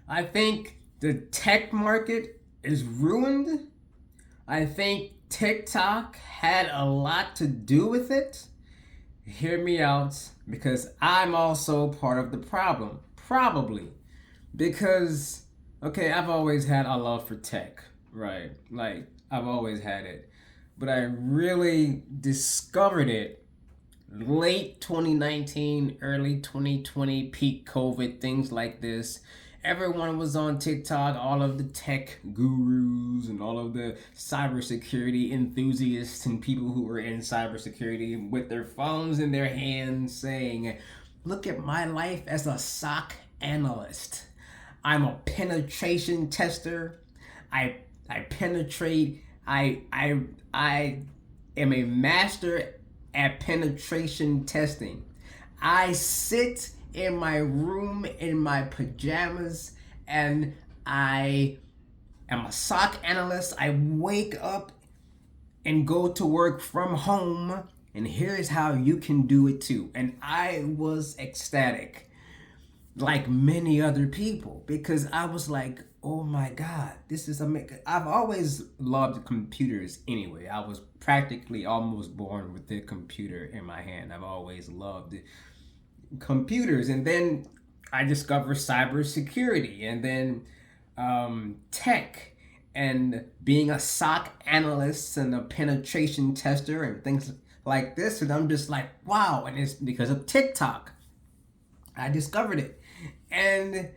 I think the tech market is ruined. I think TikTok had a lot to do with it. Hear me out, because I'm also part of the problem. Probably. Because, okay, I've always had a love for tech, right? Like, I've always had it. But I really discovered it late 2019, early 2020, peak COVID, things like this. Everyone was on TikTok, all of the tech gurus and all of the cybersecurity enthusiasts and people who were in cybersecurity with their phones in their hands saying, "Look at my life as a SOC analyst. I'm a penetration tester. I I penetrate. I am a master at penetration testing. I sit in my room in my pajamas and I am a SOC analyst. I wake up and go to work from home, and here's how you can do it too." And I was ecstatic, like many other people, because I was like, oh my God, this is amazing. I've always loved computers anyway. I was practically almost born with the computer in my hand. I've always loved computers. And then I discovered cybersecurity, and then tech, and being a SOC analyst and a penetration tester and things like this. And I'm just like, wow. And it's because of TikTok. I discovered it. And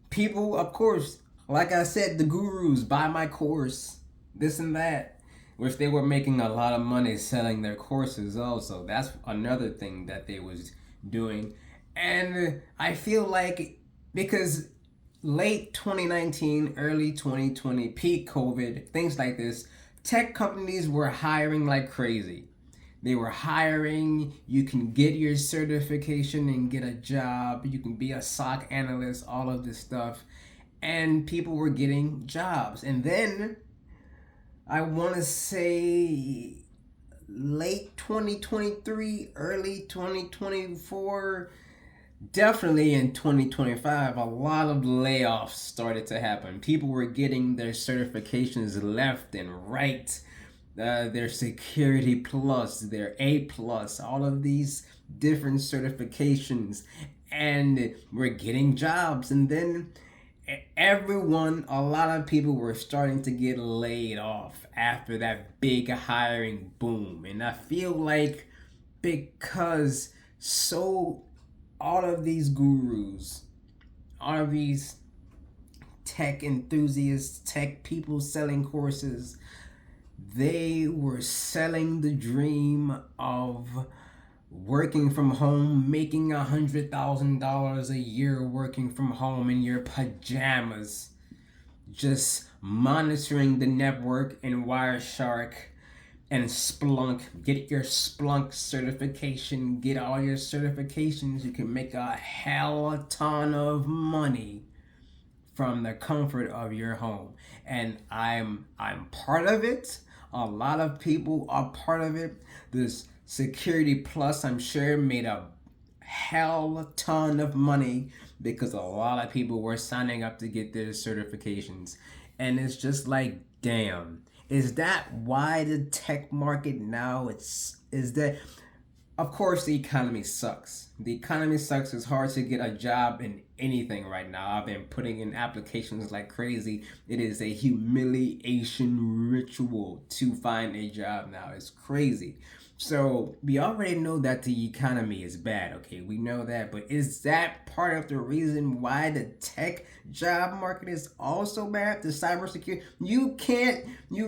people, of course, like I said, the gurus buy my course, this and that, which they were making a lot of money selling their courses also. That's another thing that they was doing. And I feel like, because late 2019, early 2020, peak COVID, things like this, tech companies were hiring like crazy. They were hiring. You can get your certification and get a job. You can be a SOC analyst, all of this stuff. And people were getting jobs. And then I want to say late 2023, early 2024, definitely in 2025, a lot of layoffs started to happen. People were getting their certifications left and right. Their Security Plus, their A Plus, all of these different certifications, and we're getting jobs. And then everyone, a lot of people were starting to get laid off after that big hiring boom. And I feel like, because so all of these gurus, all of these tech enthusiasts, tech people selling courses, they were selling the dream of working from home, making $100,000 a year working from home in your pajamas, just monitoring the network in Wireshark and Splunk. Get your Splunk certification, get all your certifications. You can make a hell ton of money from the comfort of your home. And I'm part of it. A lot of people are part of it. This Security Plus, I'm sure, made a hell ton of money because a lot of people were signing up to get their certifications. And it's just like, damn. Is that why the tech market now, it's is that, of course, the economy sucks. The economy sucks. It's hard to get a job in anything right now. I've been putting in applications like crazy. It is a humiliation ritual to find a job now. It's crazy. So we already know that the economy is bad. Okay, we know that. But is that part of the reason why the tech job market is also bad? The cybersecurity. You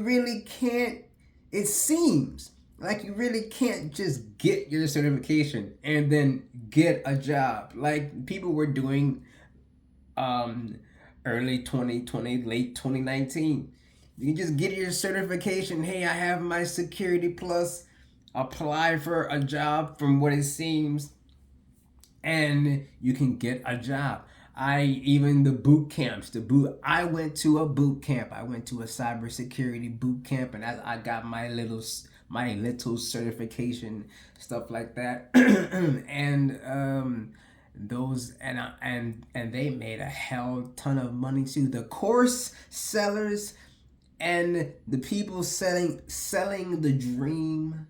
really can't, it seems like you really can't just get your certification and then get a job like people were doing um early 2020, late 2019. You can just get your certification. Hey, I have my Security Plus. Apply for a job from what it seems, and you can get a job. I even the boot camps, the boot. I went to a boot camp. I went to a cybersecurity boot camp, and I got my little certification, stuff like that. And those and they made a hell ton of money too. The course sellers and the people selling the dream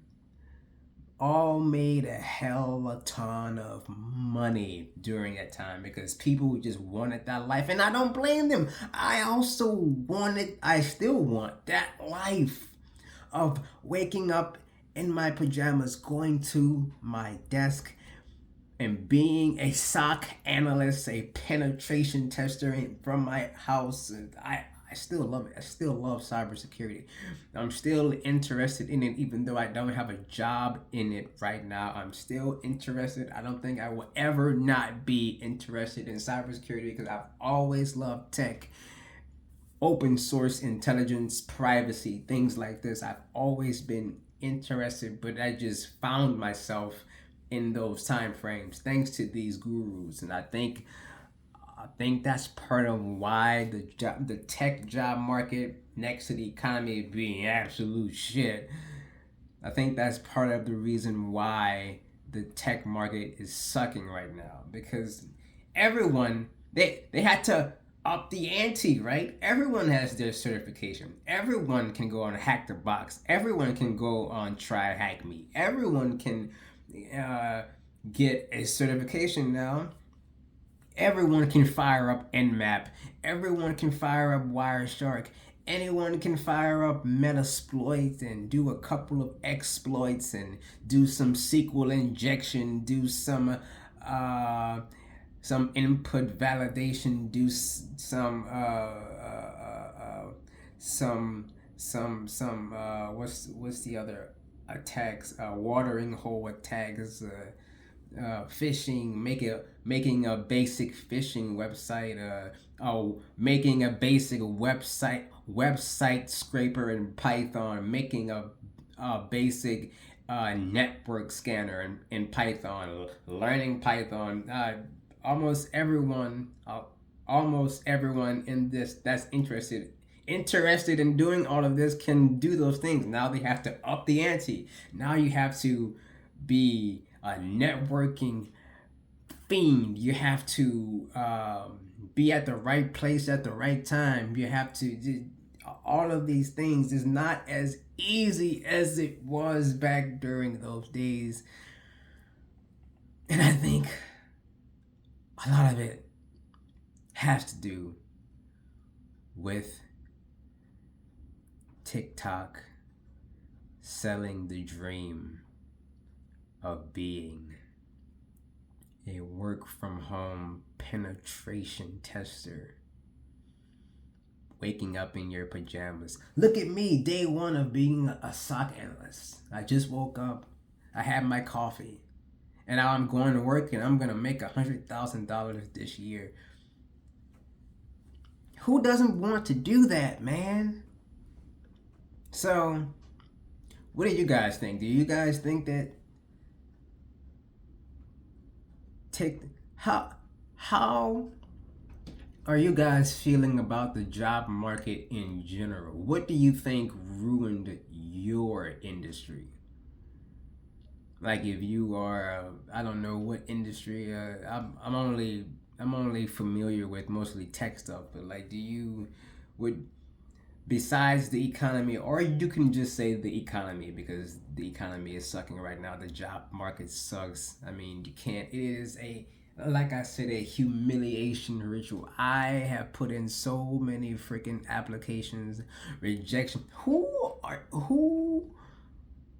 all made a hell a ton of money during that time because people just wanted that life, and I don't blame them. I still want that life of waking up in my pajamas, going to my desk, and being a SOC analyst, a penetration tester from my house. And I still love it. I still love cybersecurity. I'm still interested in it, even though I don't have a job in it right now. I'm still interested. I don't think I will ever not be interested in cybersecurity because I've always loved tech, open source intelligence, privacy, things like this. I've always been interested, but I just found myself in those time frames thanks to these gurus. And I think that's part of why the tech job market, next to the economy being absolute shit, I think that's part of the reason why the tech market is sucking right now, because everyone, they had to up the ante, right? Everyone has their certification. Everyone can go on Hack the Box. Everyone can go on Try Hack Me. Everyone can get a certification now. Everyone can fire up Nmap. Everyone can fire up Wireshark. Anyone can fire up Metasploit and do a couple of exploits and do some SQL injection, do some input validation, do what's the other attacks? Watering hole attacks. Phishing, making a basic phishing website, making a basic website scraper in Python, making a basic network scanner in Python, learning Python. Almost everyone in this that's interested in doing all of this can do those things. Now they have to up the ante. Now you have to be a networking fiend. You have to be at the right place at the right time. You have to all of these things is not as easy as it was back during those days. And I think a lot of it has to do with TikTok selling the dream of being a work from home penetration tester, waking up in your pajamas. Look at me, day one of being a SOC analyst. I just woke up, I had my coffee, and now I'm going to work and I'm gonna make $100,000 this year. Who doesn't want to do that, man? So, what do you guys think? Do you guys think that how are you guys feeling about the job market in general? What do you think ruined your industry? Like, if you are, I don't know what industry. I'm only familiar with mostly tech stuff. But like, would besides the economy, or you can just say the economy because the economy is sucking right now. The job market sucks. I mean, you can't. It is like I said, a humiliation ritual. I have put in so many freaking applications, rejection. Who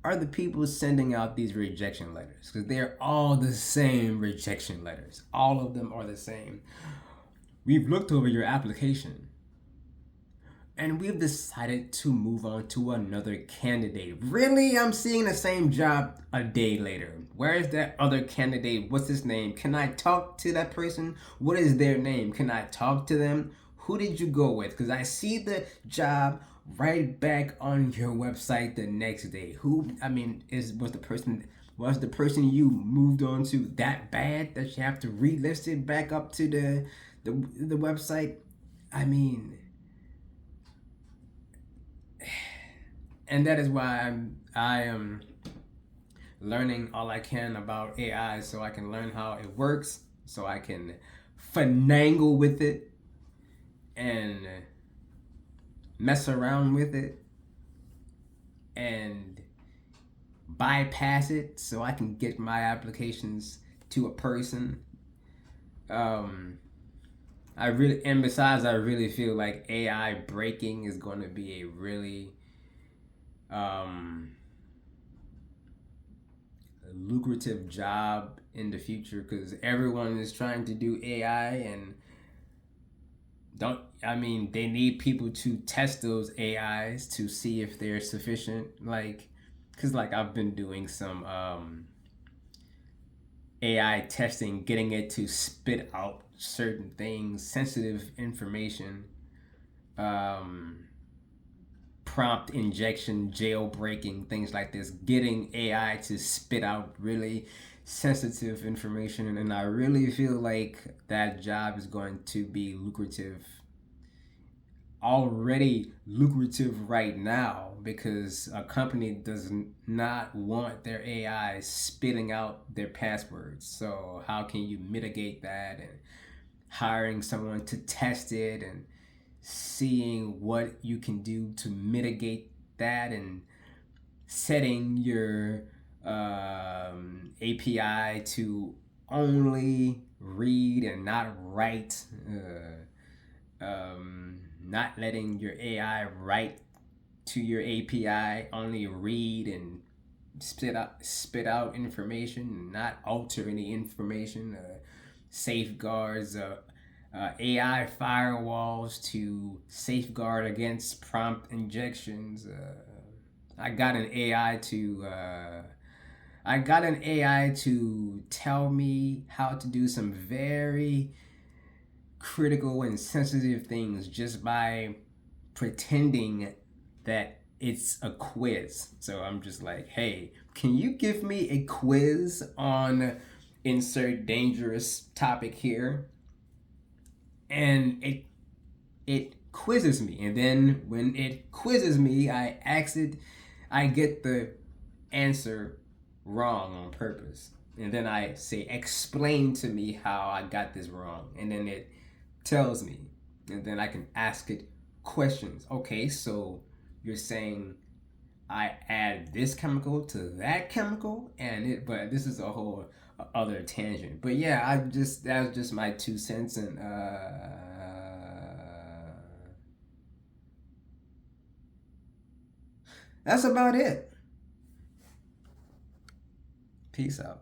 are the people sending out these rejection letters? Because they're all the same rejection letters. All of them are the same. We've looked over your application and we've decided to move on to another candidate. Really? I'm seeing the same job a day later. Where is that other candidate? What's his name? Can I talk to that person? What is their name? Can I talk to them? Who did you go with? Because I see the job right back on your website the next day. Was the person you moved on to that bad that you have to relist it back up to the website? I mean, and that is why I am learning all I can about AI so I can learn how it works so I can finagle with it and mess around with it and bypass it so I can get my applications to a person. Um, I really, and besides, I really feel like AI breaking is going to be a really um, lucrative job in the future because everyone is trying to do AI and don't I mean they need people to test those AIs to see if they're sufficient, like because like I've been doing some AI testing, getting it to spit out certain things, sensitive information, um, prompt injection, jailbreaking, things like this, getting AI to spit out really sensitive information. And I really feel like that job is going to be lucrative, already lucrative right now, because a company does not want their AI spitting out their passwords. So, how can you mitigate that? And hiring someone to test it and seeing what you can do to mitigate that and setting your API to only read and not write, not letting your AI write to your API, only read and spit out information and not alter any information. Safeguards, AI firewalls to safeguard against prompt injections. I got an AI to I got an AI to tell me how to do some very critical and sensitive things just by pretending that it's a quiz. So I'm just like, hey, can you give me a quiz on insert dangerous topic here? And it quizzes me. And then when it quizzes me, I get the answer wrong on purpose. And then I say, explain to me how I got this wrong. And then it tells me. And then I can ask it questions. Okay, so you're saying I add this chemical to that chemical, but this is a whole other tangent. But yeah, that was just my 2 cents, and that's about it. Peace out.